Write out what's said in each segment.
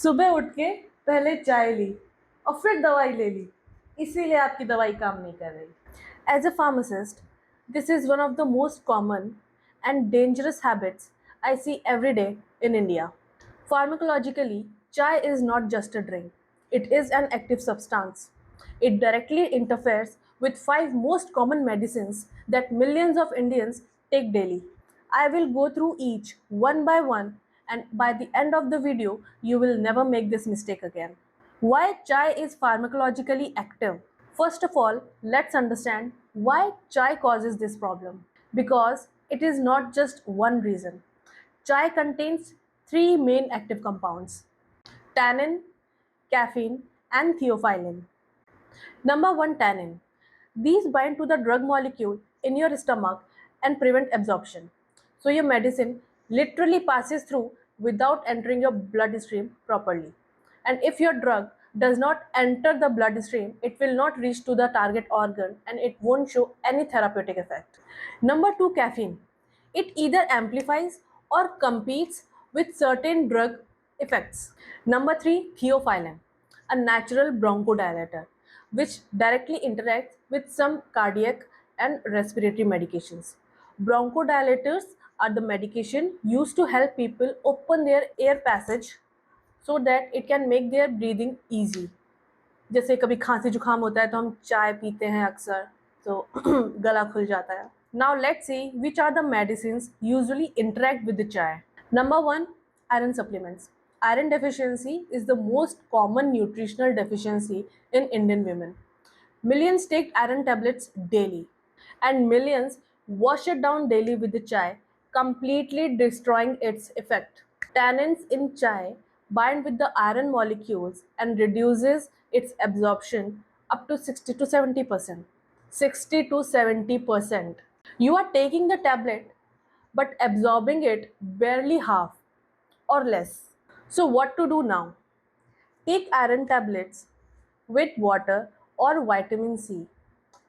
सुबह उठ के पहले चाय ली और फिर दवाई ले ली, इसीलिए आपकी दवाई काम नहीं कर रही। As a pharmacist, this is one of the most common and dangerous habits I see every day in India. Pharmacologically, chai is not just a drink, it is an active substance. It directly interferes with five most common medicines that millions of Indians take daily. I will go through each one by one, and by the end of the video, you will never make this mistake again. Why chai is pharmacologically active? First of all, let's understand why chai causes this problem. Because it is not just one reason. Chai contains three main active compounds: tannin, caffeine, and theophylline. Number one, tannin. These bind to the drug molecule in your stomach and prevent absorption. So, your medicine literally passes through without entering your bloodstream properly. And if your drug does not enter the bloodstream, it will not reach to the target organ and it won't show any therapeutic effect. Number two, caffeine. It either amplifies or competes with certain drug effects. Number three, theophylline, a natural bronchodilator, which directly interacts with some cardiac and respiratory medications. Bronchodilators are the medication used to help people open their air passage so that it can make their breathing easy. जैसे कभी खांसी जुकाम होता है तो हम चाय पीते हैं अक्सर, तो गला खुल जाता है. Now let's see which are the medicines usually interact with the chai. Number one, iron supplements. Iron deficiency is the most common nutritional deficiency in Indian women. Millions take iron tablets daily, and millions wash it down daily with the chai, completely destroying its effect. Tannins in chai bind with the iron molecules and reduces its absorption up to 60 to 70%. 60 to 70%. You are taking the tablet but absorbing it barely half or less. So, what to do now? Take iron tablets with water or vitamin C.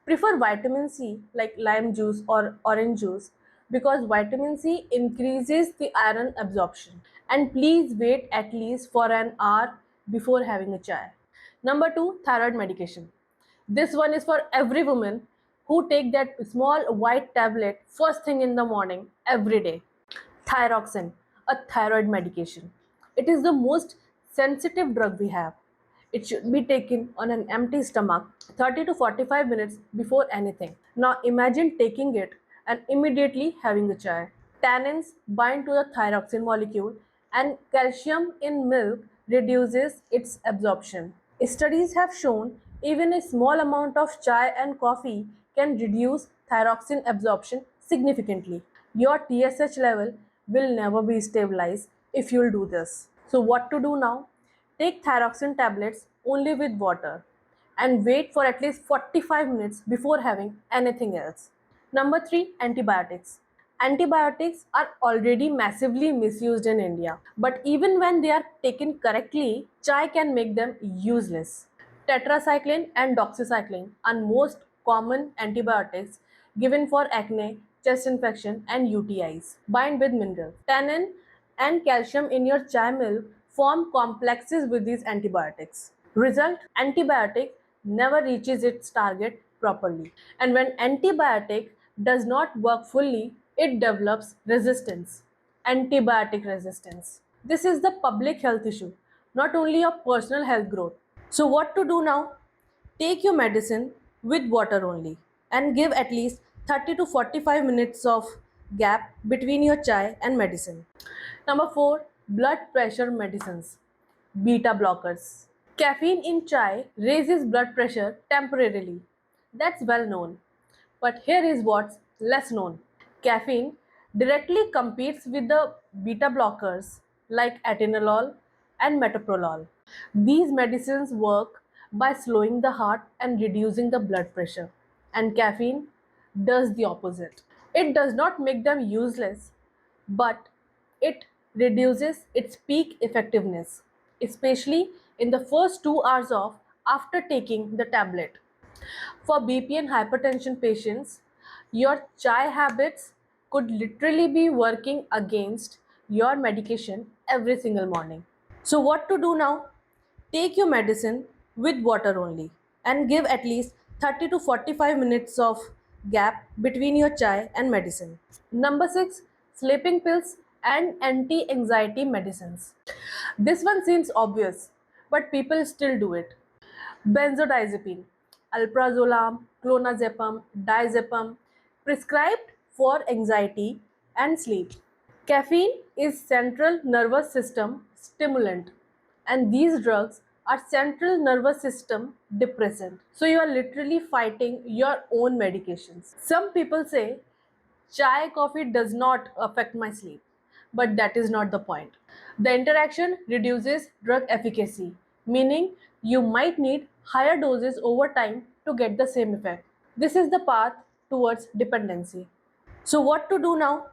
Prefer vitamin C like lime juice or orange juice because vitamin C increases the iron absorption. And please wait at least for an hour before having a chai. Number two, thyroid medication. This one is for every woman who take that small white tablet first thing in the morning every day. Thyroxine, a thyroid medication. It is the most sensitive drug we have. It should be taken on an empty stomach 30 to 45 minutes before anything. Now imagine taking it and immediately having a chai. Tannins bind to the thyroxine molecule and calcium in milk reduces its absorption. Studies have shown even a small amount of chai and coffee can reduce thyroxine absorption significantly. Your TSH level will never be stabilized if you'll do this. So, what to do now? Take thyroxine tablets only with water and wait for at least 45 minutes before having anything else. Number three, antibiotics. Antibiotics are already massively misused in India, but even when they are taken correctly, chai can make them useless. Tetracycline and doxycycline are most common antibiotics given for acne, chest infection, and UTIs. Bind with minerals. Tannin and calcium in your chai milk form complexes with these antibiotics. Result: antibiotic never reaches its target properly. And when antibiotic does not work fully, it develops resistance. Antibiotic resistance. This is the public health issue, not only your personal health growth. So, what to do now? Take your medicine with water only and give at least 30 to 45 minutes of gap between your chai and medicine. Number 4, blood pressure medicines, beta blockers. Caffeine in chai raises blood pressure temporarily. That's well known. But here is what's less known. Caffeine directly competes with the beta blockers like atenolol and metoprolol. These medicines work by slowing the heart and reducing the blood pressure, and caffeine does the opposite. It does not make them useless, but it reduces its peak effectiveness, especially in the first 2 hours of after taking the tablet. For BP and hypertension patients, your chai habits could literally be working against your medication every single morning. So what to do now? Take your medicine with water only and give at least 30 to 45 minutes of gap between your chai and medicine. Number 6, sleeping pills and anti-anxiety medicines. This one seems obvious, but people still do it. Benzodiazepine, alprazolam, clonazepam, diazepam, prescribed for anxiety and sleep. Caffeine is central nervous system stimulant, and these drugs are central nervous system depressant. So you are literally fighting your own medications. Some people say chai coffee does not affect my sleep, but that is not the point. The interaction reduces drug efficacy, meaning you might need higher doses over time to get the same effect. This is the path towards dependency. So, what to do now?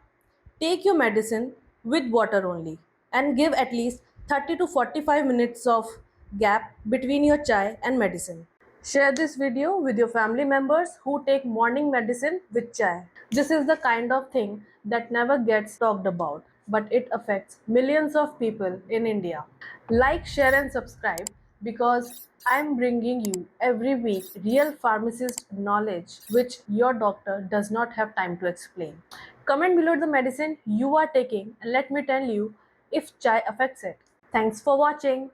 Take your medicine with water only and give at least 30 to 45 minutes of gap between your chai and medicine. Share this video with your family members who take morning medicine with chai. This is the kind of thing that never gets talked about, but it affects millions of people in India. Like, share, and subscribe because I'm bringing you every week real pharmacist knowledge which your doctor does not have time to explain. Comment below the medicine you are taking and let me tell you if chai affects it. Thanks for watching.